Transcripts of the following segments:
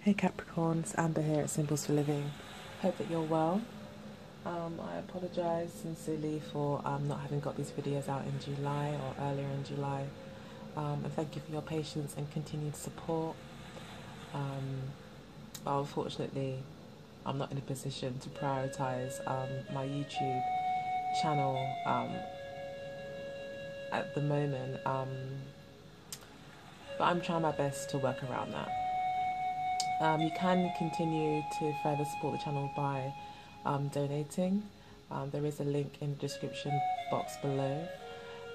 Hey Capricorns, Amber here at Symbols for Living. Hope that you're well. I apologise sincerely for not having got these videos out in July or earlier in July. And thank you for your patience and continued support. But unfortunately, I'm not in a position to prioritise my YouTube channel at the moment. But I'm trying my best to work around that. You can continue to further support the channel by donating. There is a link in the description box below,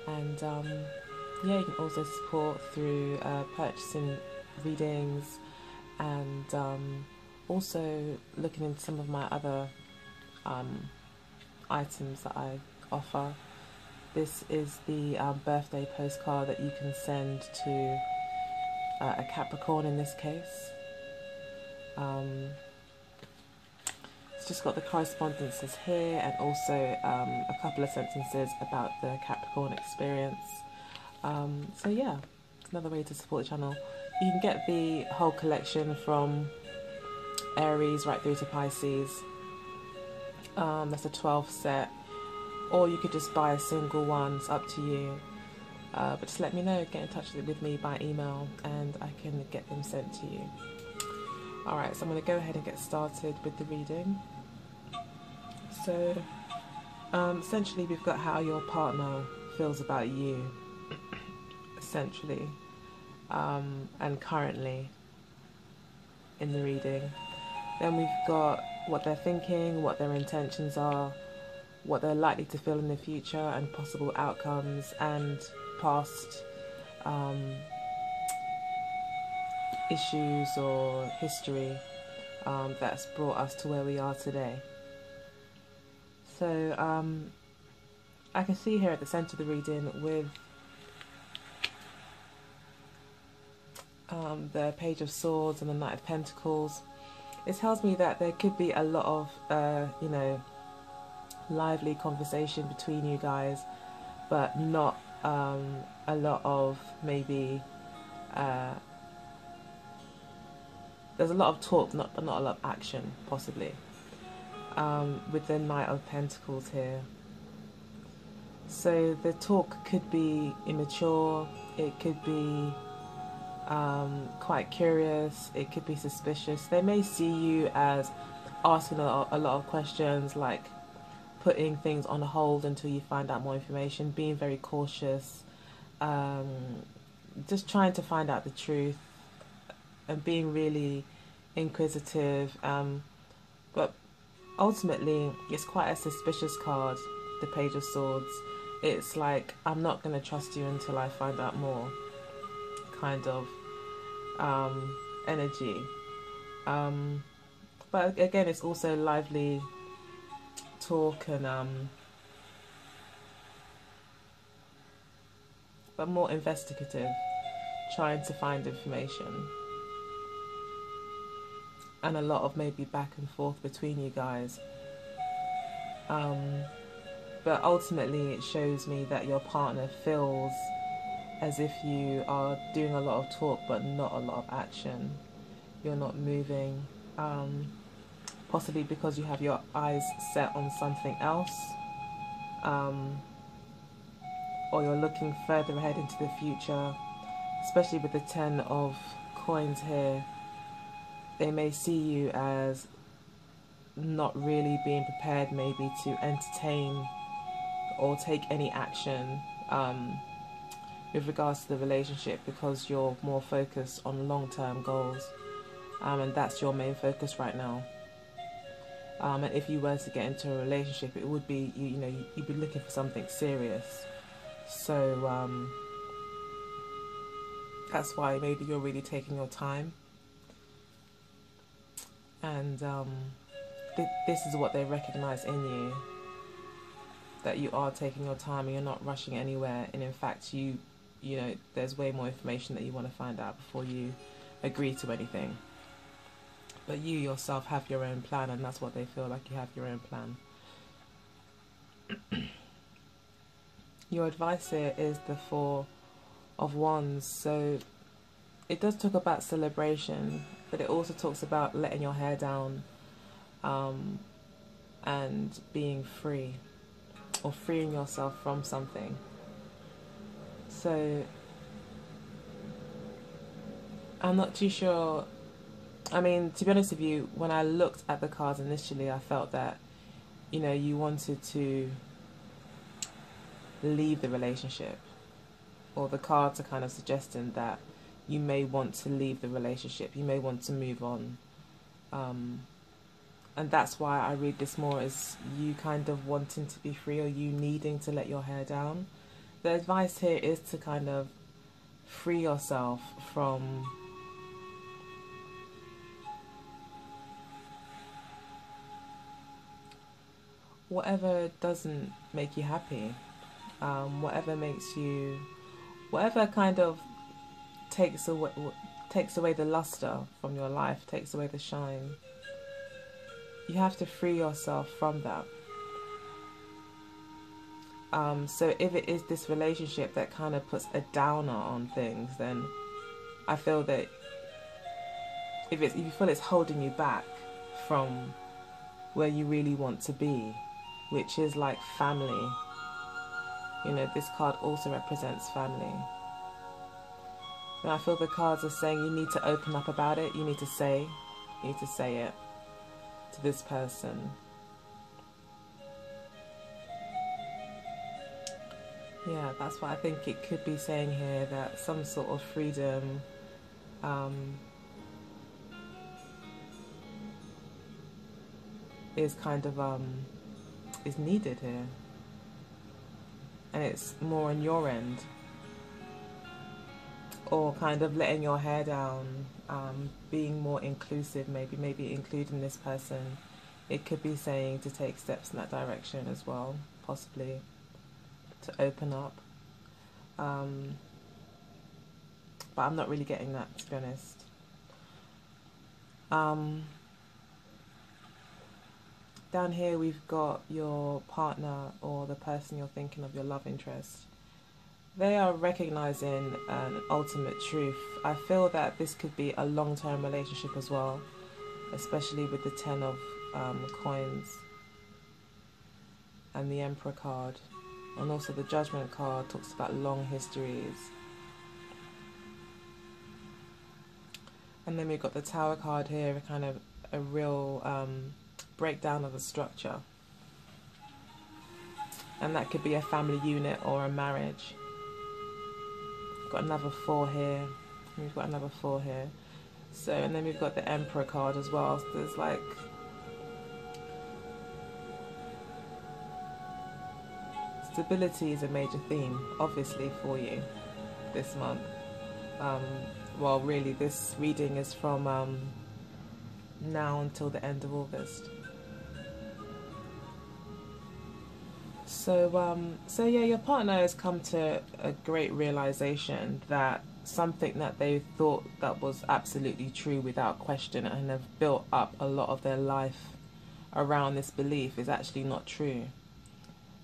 and yeah, you can also support through purchasing readings and also looking into some of my other items that I offer. This is the birthday postcard that you can send to a Capricorn in this case. It's just got the correspondences here and also a couple of sentences about the Capricorn experience. So yeah, it's another way to support the channel. You can get the whole collection from Aries right through to Pisces. That's a 12 set, or you could just buy a single one, it's up to you. But just let me know, get in touch with me by email and I can get them sent to you. Alright, so I'm going to go ahead and get started with the reading. So, essentially we've got how your partner feels about you, essentially, and currently in the reading. Then we've got what they're thinking, what their intentions are, what they're likely to feel in the future and possible outcomes, and past issues or history that's brought us to where we are today. So I can see here at the center of the reading with the Page of Swords and the Knight of Pentacles, it tells me that there could be a lot of you know, lively conversation between you guys, but not a lot of maybe there's a lot of talk, but not a lot of action, possibly, with the Knight of Pentacles here. So the talk could be immature, it could be quite curious, it could be suspicious. They may see you as asking a lot of questions, like putting things on hold until you find out more information, being very cautious, just trying to find out the truth, and being really inquisitive, but ultimately it's quite a suspicious card, the Page of Swords. It's like, I'm not going to trust you until I find out more kind of energy. But again, it's also lively talk and but more investigative, trying to find information, and a lot of maybe back and forth between you guys. But ultimately it shows me that your partner feels as if you are doing a lot of talk but not a lot of action. You're not moving, possibly because you have your eyes set on something else, or you're looking further ahead into the future, especially with the 10 of coins here. They may see you as not really being prepared maybe to entertain or take any action with regards to the relationship, because you're more focused on long-term goals, and that's your main focus right now. And if you were to get into a relationship, it would be, you know, you'd be looking for something serious. So that's why maybe you're really taking your time. And this is what they recognize in you, that you are taking your time and you're not rushing anywhere, and in fact you know, there's way more information that you want to find out before you agree to anything. But you yourself have your own plan, and that's what they feel like, you have your own plan. Your advice here is the Four of Wands, so it does talk about celebration. but it also talks about letting your hair down, and being free, or freeing yourself from something. So I'm not too sure. I mean, to be honest with you, when I looked at the cards initially, I felt that, you know, you wanted to leave the relationship, or the cards are kind of suggesting that you may want to leave the relationship, you may want to move on. And that's why I read this more as you kind of wanting to be free, or you needing to let your hair down. The advice here is to kind of free yourself from whatever doesn't make you happy, whatever makes you, whatever kind of takes away the luster from your life, takes away the shine. You have to free yourself from that. So if it is this relationship that kind of puts a downer on things, then I feel that if you feel it's holding you back from where you really want to be, which is like family. You know, this card also represents family. And I feel the cards are saying you need to open up about it. You need to say it to this person. Yeah, that's what I think it could be saying here, that some sort of freedom is kind of is needed here, and it's more on your end, or kind of letting your hair down, being more inclusive, maybe including this person. It could be saying to take steps in that direction as well, possibly to open up, but I'm not really getting that, to be honest. Down here we've got your partner, or the person you're thinking of, your love interest. They are recognizing an ultimate truth. I feel that this could be a long-term relationship as well, especially with the 10 of coins and the Emperor card. And also the Judgment card talks about long histories. And then we've got the Tower card here, kind of a real breakdown of the structure. And that could be a family unit or a marriage. We've got another 4 here. We've got another 4 here. So, and then we've got the Emperor card as well. So there's like stability is a major theme, obviously, for you this month. Well, really, this reading is from now until the end of August. So yeah, your partner has come to a great realization that something that they thought that was absolutely true without question, and have built up a lot of their life around this belief, is actually not true.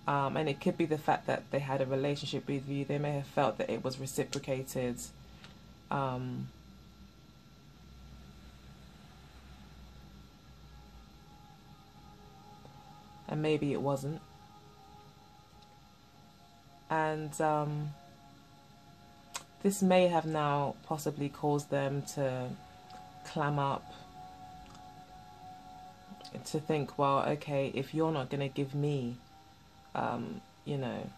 And it could be the fact that they had a relationship with you. They may have felt that it was reciprocated. And maybe it wasn't. And this may have now possibly caused them to clam up, to think, well, okay, if you're not going to give me, you know,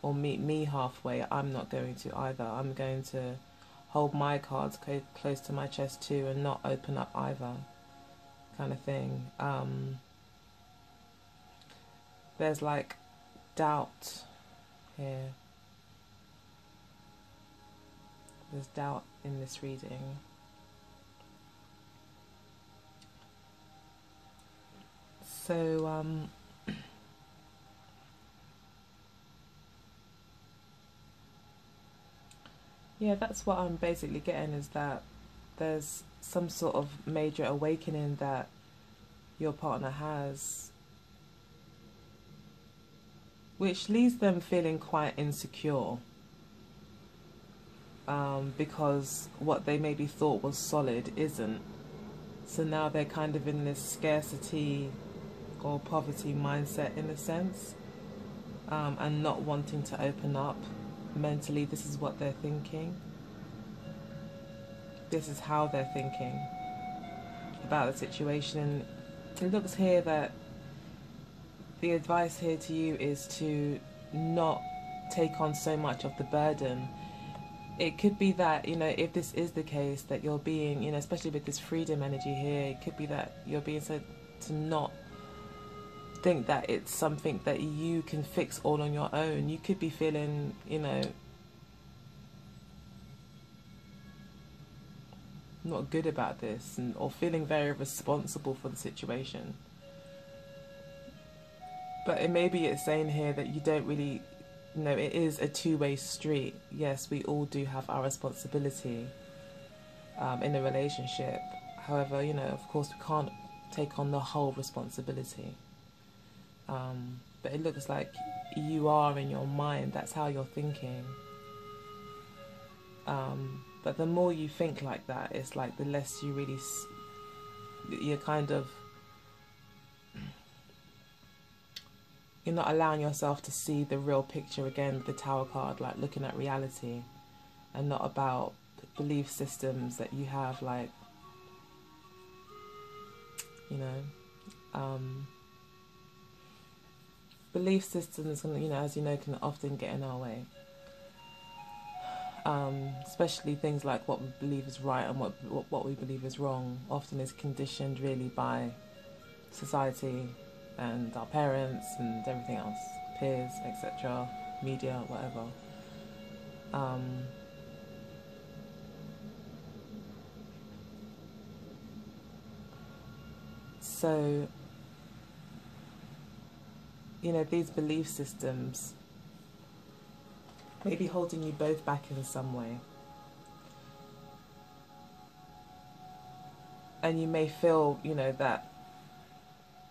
or meet me halfway, I'm not going to either. I'm going to hold my cards close to my chest too, and not open up either, kind of thing. There's like doubt here. There's doubt in this reading. So yeah, that's what I'm basically getting, is that there's some sort of major awakening that your partner has, which leaves them feeling quite insecure, because what they maybe thought was solid isn't. So now they're kind of in this scarcity or poverty mindset in a sense, and not wanting to open up mentally. This is what they're thinking. This is how they're thinking about the situation. It looks here that the advice here to you is to not take on so much of the burden. It could be that, you know, if this is the case, that you're being, you know, especially with this freedom energy here, it could be that you're being said to not think that it's something that you can fix all on your own. You could be feeling, you know, not good about this, or feeling very responsible for the situation. But maybe it's saying here that you don't really, you know, it is a two-way street. Yes, we all do have our responsibility in a relationship. However, you know, of course, we can't take on the whole responsibility. But it looks like you are in your mind. That's how you're thinking. But the more you think like that, it's like the less you really, you're kind of, you're not allowing yourself to see the real picture again with the Tower card, like looking at reality and not about belief systems that you have, like, you know, belief systems, you know, as you know, can often get in our way. Especially things like what we believe is right and what we believe is wrong often is conditioned really by society and our parents and everything else, peers, etc., media, whatever. So, you know, these belief systems may be holding you both back in some way. And you may feel, you know, that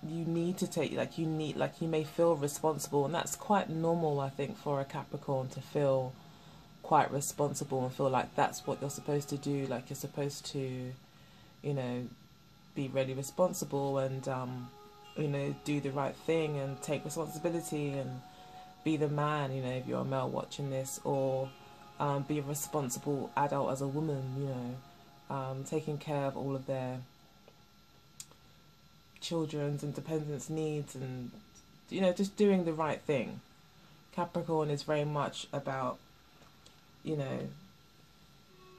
you need to take, you may feel responsible, and that's quite normal, I think, for a Capricorn to feel quite responsible and feel like that's what you're supposed to do, like you're supposed to, you know, be really responsible and, you know, do the right thing and take responsibility and be the man, you know, if you're a male watching this, or be a responsible adult as a woman, you know, taking care of all of their children's and dependents' needs and, you know, just doing the right thing. Capricorn is very much about, you know,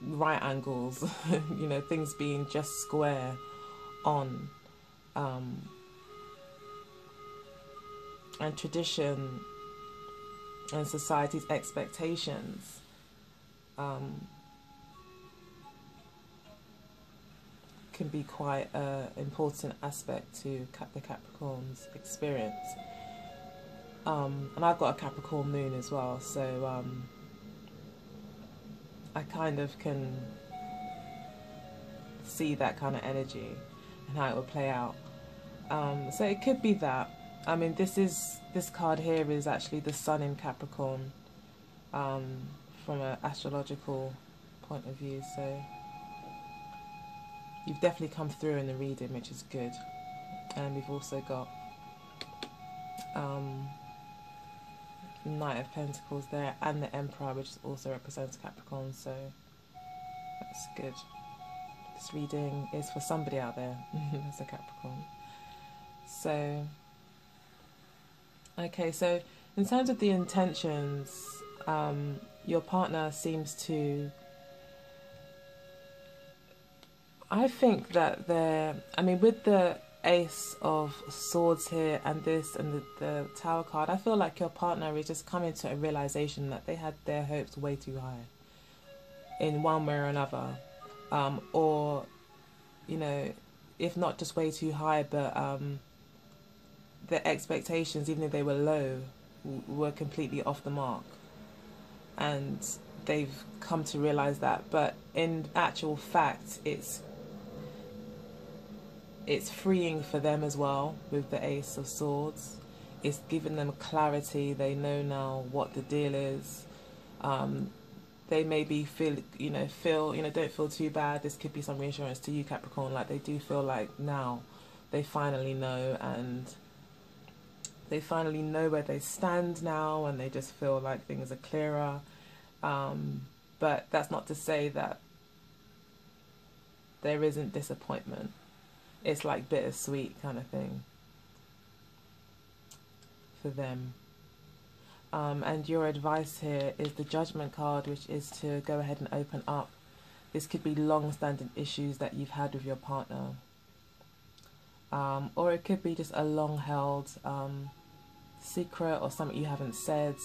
right angles, you know, things being just square on, and tradition and society's expectations can be quite an important aspect to the Capricorn's experience. And I've got a Capricorn moon as well, so I kind of can see that kind of energy and how it would play out. So it could be that. I mean, this card here is actually the Sun in Capricorn, from an astrological point of view. So you've definitely come through in the reading, which is good. And we've also got Knight of Pentacles there, and the Emperor, which also represents Capricorn. So that's good. This reading is for somebody out there as a Capricorn. So, okay, so in terms of the intentions, your partner seems to, I think that they're, I mean, with the Ace of Swords here and this and the Tower card, I feel like your partner is just coming to a realization that they had their hopes way too high in one way or another. Or, you know, if not just way too high, but their expectations, even if they were low, were completely off the mark. And they've come to realize that. But in actual fact, it's freeing for them as well with the Ace of Swords. It's given them clarity. They know now what the deal is. they maybe don't feel too bad. This could be some reassurance to you, Capricorn. Like, they do feel like now they finally know, and they finally know where they stand now, and they just feel like things are clearer. But that's not to say that there isn't disappointment. It's like bittersweet kind of thing for them. And your advice here is the Judgment card, which is to go ahead and open up. This could be long-standing issues that you've had with your partner. Or it could be just a long-held secret or something you haven't said.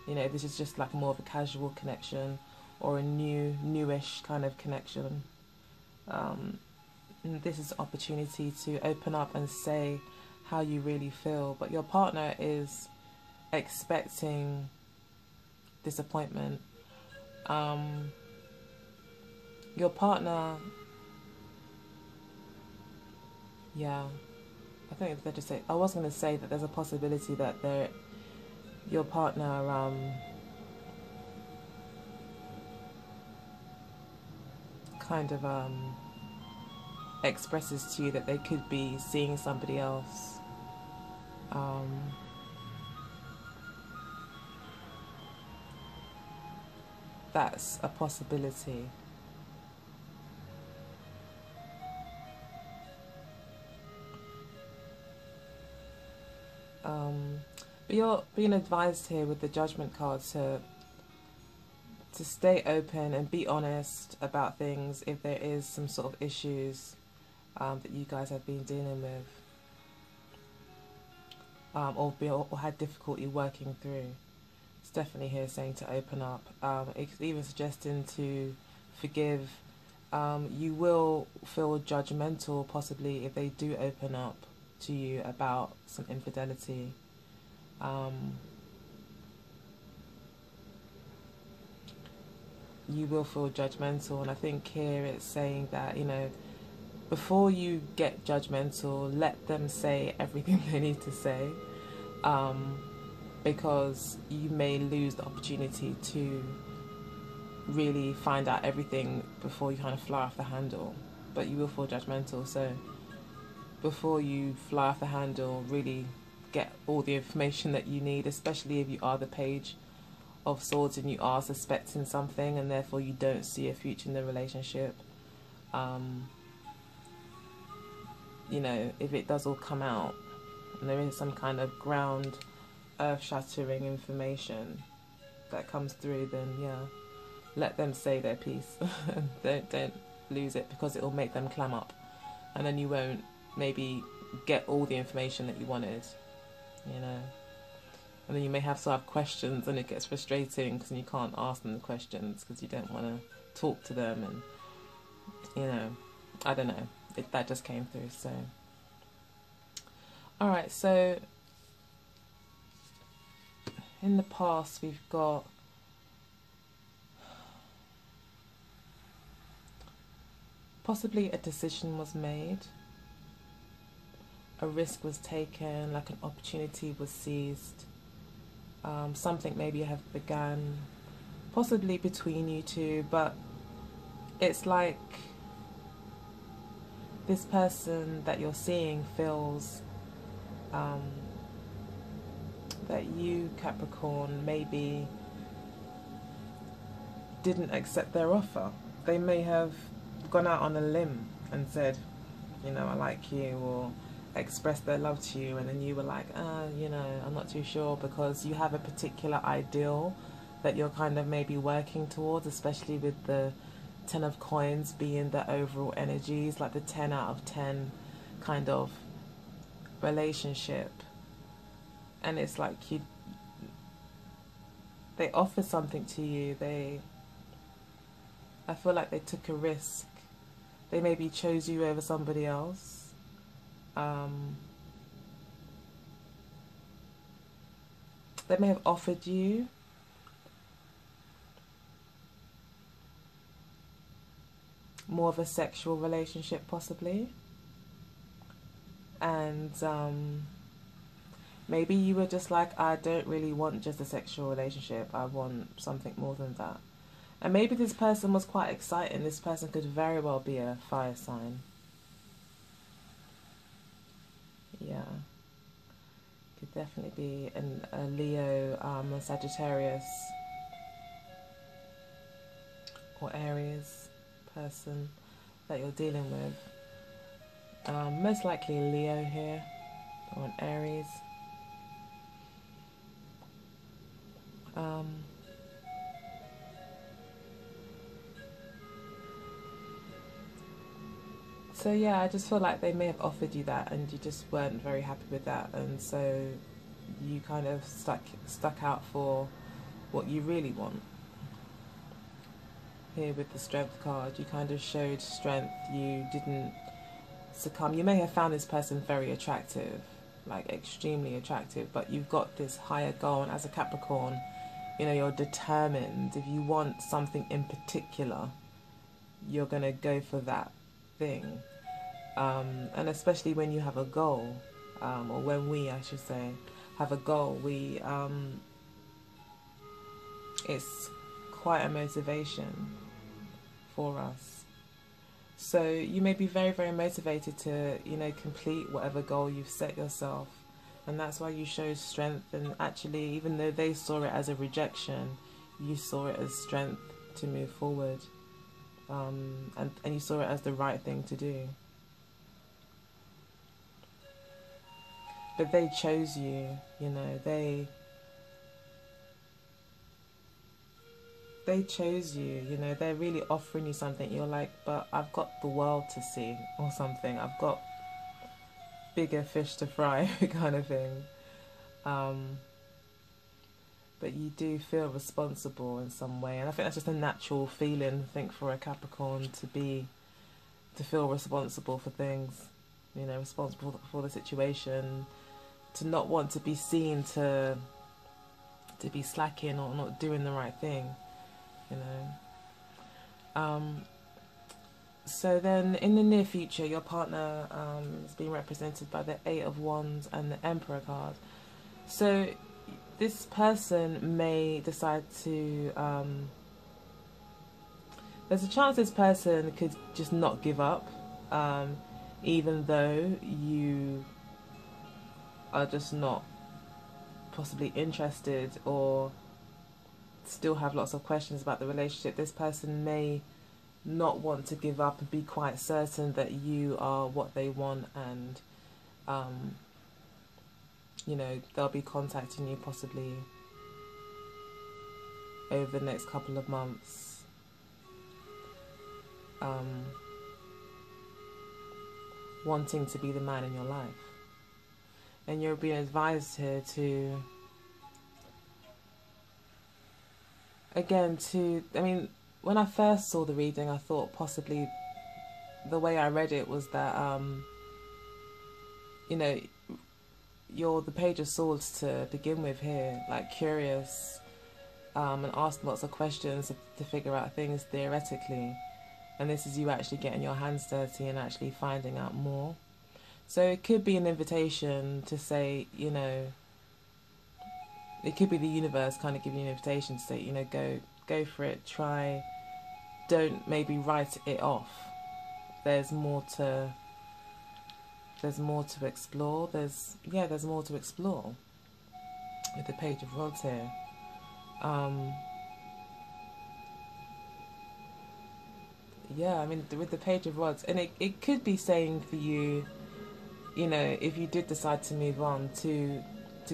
You know, this is just like more of a casual connection or a newish kind of connection. And this is an opportunity to open up and say how you really feel. But your partner is expecting disappointment. Your partner, yeah, I think they're just saying, I was going to say that there's a possibility that your partner kind of expresses to you that they could be seeing somebody else. That's a possibility. But you're being advised here with the Judgment card to stay open and be honest about things if there is some sort of issues that you guys have been dealing with, or had difficulty working through. It's definitely here saying to open up. It's even suggesting to forgive. You will feel judgmental possibly if they do open up to you about some infidelity. You will feel judgmental, and I think here it's saying that, you know, before you get judgmental, let them say everything they need to say, because you may lose the opportunity to really find out everything before you kind of fly off the handle. But you will feel judgmental, so before you fly off the handle, really get all the information that you need, especially if you are the Page of Swords and you are suspecting something and therefore you don't see a future in the relationship. You know, if it does all come out and there is some kind of ground earth-shattering information that comes through, then yeah, let them say their piece. don't lose it, because it will make them clam up, and then you won't maybe get all the information that you wanted, you know. And then you may have to have questions, and it gets frustrating because you can't ask them the questions because you don't want to talk to them, and you know, I don't know. That just came through. So, all right. So, in the past, we've got possibly a decision was made, a risk was taken, like an opportunity was seized. Something maybe have begun, possibly between you two, but it's like this person that you're seeing feels that you, Capricorn, maybe didn't accept their offer. They may have gone out on a limb and said, you know, I like you, or expressed their love to you, and then you were like, you know, I'm not too sure, because you have a particular ideal that you're kind of maybe working towards, especially with the 10 of Coins being the overall energies, like the 10 out of 10 kind of relationship. And it's like they offered something to you, I feel like they took a risk. They maybe chose you over somebody else. They may have offered you more of a sexual relationship, possibly, and maybe you were just like, I don't really want just a sexual relationship, I want something more than that. And maybe this person was quite exciting. This person could very well be a fire sign. Yeah. Could definitely be a Leo, a Sagittarius, or Aries person that you're dealing with. Most likely a Leo here, or an Aries. So yeah, I just feel like they may have offered you that and you just weren't very happy with that, and so you kind of stuck out for what you really want. Here with the Strength card, you kind of showed strength. You didn't succumb. You may have found this person very attractive, like extremely attractive, but you've got this higher goal, and as a Capricorn, you know, you're determined. If you want something in particular, you're going to go for that thing. And especially when you have a goal, or when we, I should say, have a goal, it's quite a motivation for us. So you may be very, very motivated to, you know, complete whatever goal you've set yourself. And that's why you show strength. And actually, even though they saw it as a rejection, you saw it as strength to move forward. And you saw it as the right thing to do. But they chose you, you know, they chose you, you know, they're really offering you something. You're like, but I've got the world to see, or something. I've got bigger fish to fry, kind of thing. But you do feel responsible in some way, and I think that's just a natural feeling, I think, for a Capricorn to feel responsible for things, you know, responsible for the situation, to not want to be seen to be slacking or not doing the right thing, you know. So then in the near future, your partner is being represented by the Eight of Wands and the Emperor card. So this person may decide to, there's a chance this person could just not give up, even though you are just not possibly interested or still have lots of questions about the relationship. This person may not want to give up and be quite certain that you are what they want, and you know, they'll be contacting you possibly over the next couple of months, wanting to be the man in your life. And you're being advised here to, again, I mean, when I first saw the reading, I thought possibly the way I read it was that, you know, you're the Page of Swords to begin with here, like curious, and asking lots of questions to figure out things theoretically. And this is you actually getting your hands dirty and actually finding out more. So it could be an invitation to say, you know, it could be the universe kind of giving you an invitation to say, you know, go for it, try, don't maybe write it off. There's more to explore. There's more to explore with the Page of Rods here. Yeah, I mean, with the Page of Rods, and it could be saying for you, you know, if you did decide to move on, to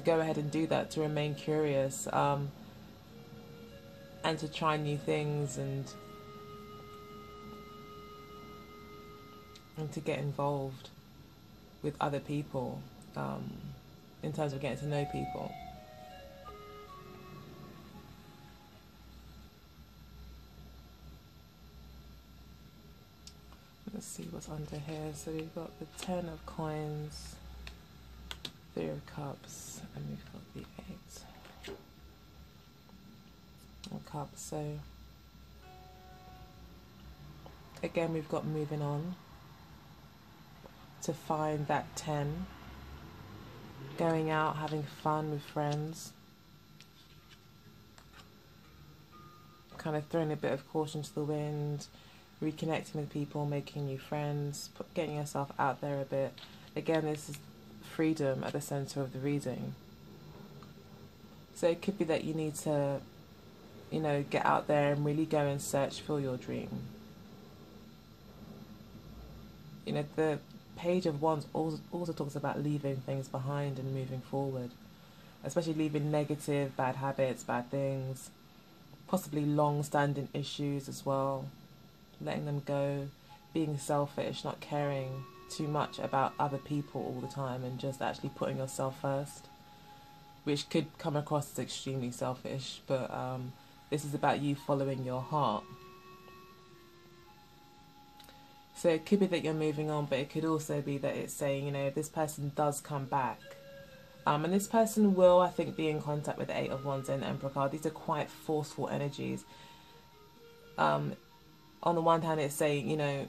go ahead and do that, to remain curious, and to try new things, and to get involved with other people, in terms of getting to know people. Let's see what's under here. So we've got the Ten of Coins, Three of Cups, and we've got the Eight of Cups. So again, we've got moving on to find that 10, going out, having fun with friends, kind of throwing a bit of caution to the wind, reconnecting with people, making new friends, getting yourself out there a bit. Again, this is freedom at the center of the reading. So it could be that you need to, you know, get out there and really go and search for your dream. You know, the Page of Wands also talks about leaving things behind and moving forward, especially leaving negative, bad habits, bad things, possibly long-standing issues as well, letting them go, being selfish, not caring too much about other people all the time and just actually putting yourself first, which could come across as extremely selfish, but this is about you following your heart. So it could be that you're moving on, but it could also be that it's saying, you know, if this person does come back, and this person will, I think, be in contact with the Eight of Wands and Emperor card. These are quite forceful energies. On the one hand, it's saying, you know,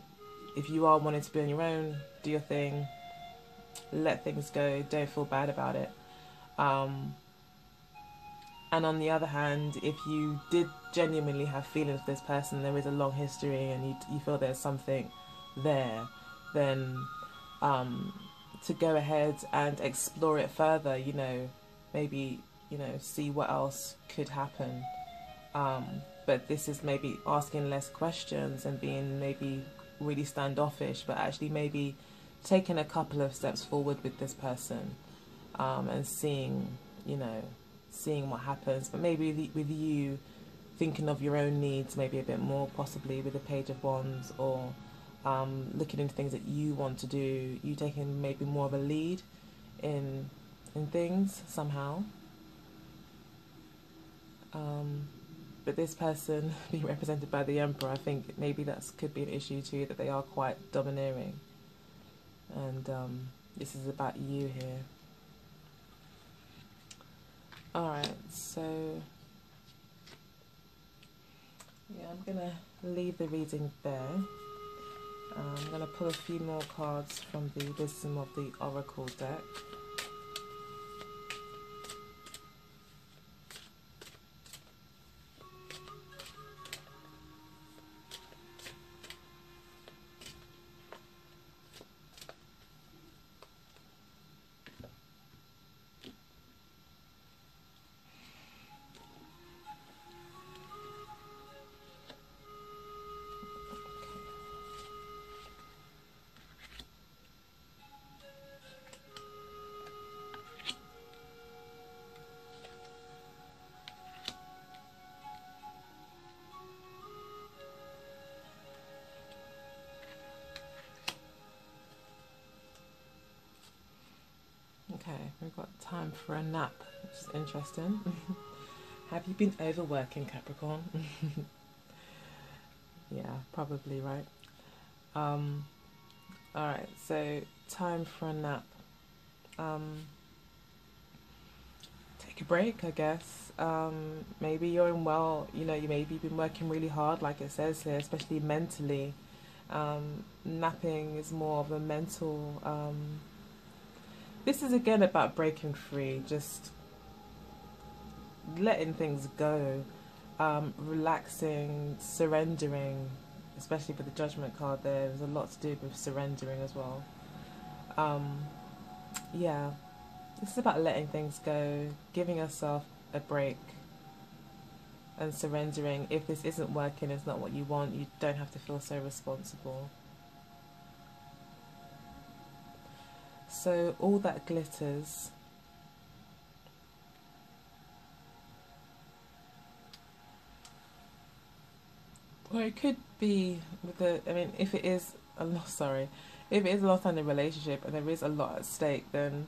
if you are wanting to be on your own, do your thing, let things go, don't feel bad about it. And on the other hand, if you did genuinely have feelings for this person, there is a long history and you feel there's something there, then to go ahead and explore it further, you know, maybe, you know, see what else could happen. But this is maybe asking less questions and being maybe really standoffish, but actually maybe taking a couple of steps forward with this person, and seeing, you know, seeing what happens. But maybe with you thinking of your own needs maybe a bit more, possibly with the Page of Wands, or looking into things that you want to do, you taking maybe more of a lead in things somehow. But this person being represented by the Emperor, I think maybe that could be an issue too, that they are quite domineering, and this is about you here. Alright, so yeah, I'm gonna leave the reading there. I'm going to pull a few more cards from the Wisdom of the Oracle deck. Okay, we've got time for a nap, which is interesting. Have you been overworking, Capricorn? Yeah, probably, right? Alright, so time for a nap. Take a break, I guess. Maybe you're in you know, you maybe been working really hard, like it says here, especially mentally. Napping is more of a mental... this is again about breaking free, just letting things go, relaxing, surrendering, especially for the Judgment card. There's a lot to do with surrendering as well. Yeah, this is about letting things go, giving yourself a break and surrendering. If this isn't working, it's not what you want, you don't have to feel so responsible. So all that glitters. Or it could be with the, I mean, if it is a loss, if it is a long-standing relationship and there is a lot at stake, then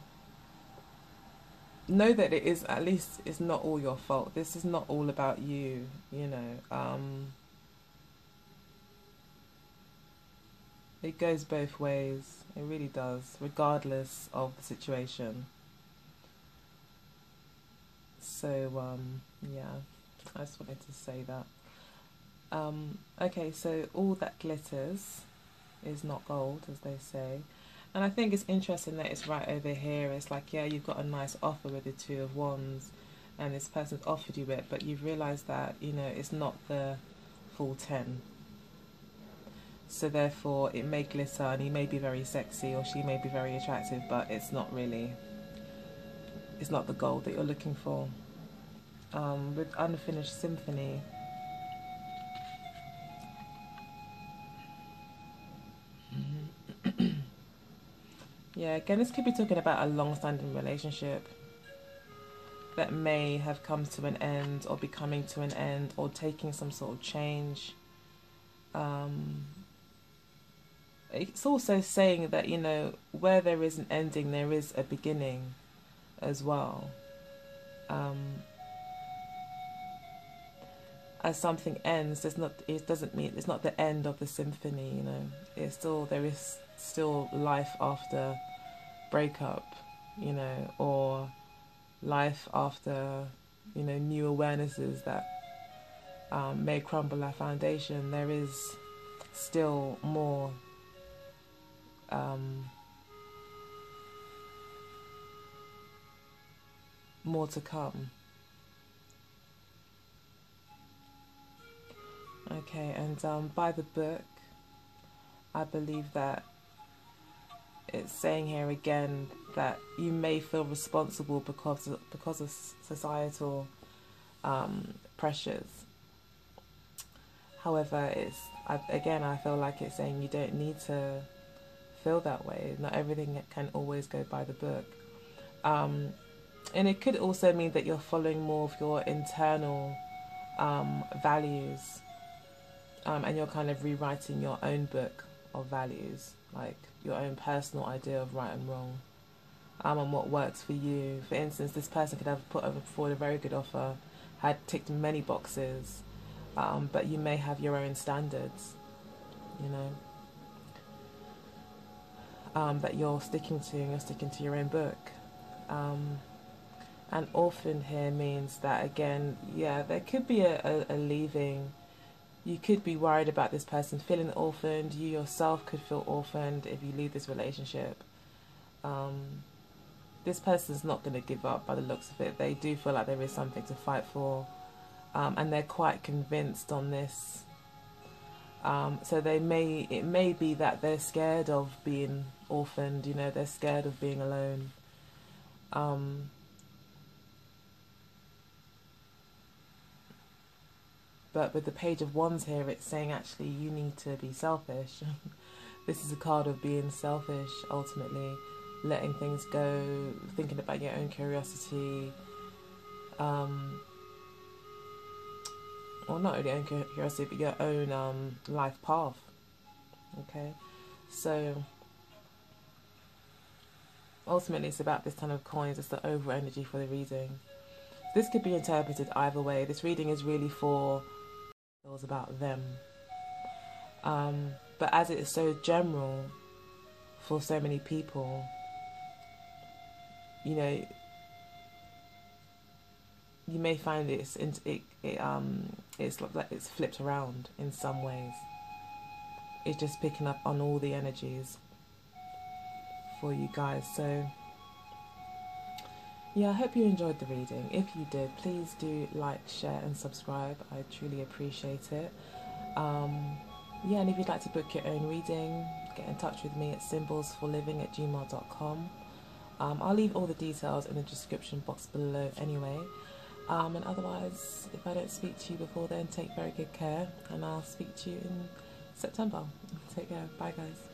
know that it is, at least it's not all your fault. This is not all about you, you know. It goes both ways. It really does, regardless of the situation. So, yeah, I just wanted to say that. Okay, so all that glitters is not gold, as they say. And I think it's interesting that it's right over here. It's like, yeah, you've got a nice offer with the Two of Wands. and this person's offered you it, but you've realised that, you know, it's not the full 10. So therefore it may glitter and he may be very sexy or she may be very attractive, but it's not really, it's not the goal that you're looking for. With unfinished symphony, yeah, again, this could be talking about a long-standing relationship that may have come to an end or be coming to an end or taking some sort of change. It's also saying that, you know, where there is an ending, there is a beginning as well. As something ends, it doesn't mean it's not the end of the symphony, you know. It's still, there is still life after breakup, you know, or life after, you know, new awarenesses that may crumble our foundation. There is still more more to come. Okay, and by the book, I believe that it's saying here again that you may feel responsible because of societal pressures. However, I feel like it's saying you don't need to feel that way. Not everything can always go by the book. And it could also mean that you're following more of your internal values, and you're kind of rewriting your own book of values, like your own personal idea of right and wrong, and what works for you. For instance, this person could have put forward a very good offer, had ticked many boxes, but you may have your own standards, you know, that you're sticking to, and you're sticking to your own book. And orphaned here means that, again, yeah, there could be a leaving. You could be worried about this person feeling orphaned. You yourself could feel orphaned if you leave this relationship. This person's not going to give up by the looks of it. They do feel like there is something to fight for, and they're quite convinced on this. So it may be that they're scared of being orphaned, you know, they're scared of being alone. But with the Page of Wands here, it's saying actually you need to be selfish. This is a card of being selfish, ultimately, letting things go, thinking about your own curiosity, or not only your own curiosity, but your own life path. Okay, so ultimately it's about this Ten of Coins. It's the overall energy for the reading. This could be interpreted either way. This reading is really for those about them, but as it is so general for so many people, you know, you may find it's like it's flipped around in some ways. It's just picking up on all the energies for you guys. So yeah, I hope you enjoyed the reading. If you did, please do like, share and subscribe. I truly appreciate it. Yeah, and if you'd like to book your own reading, get in touch with me at symbolsforliving@gmail.com. I'll leave all the details in the description box below anyway. And otherwise, if I don't speak to you before then, take very good care, and I'll speak to you in September. Take care. Bye, guys.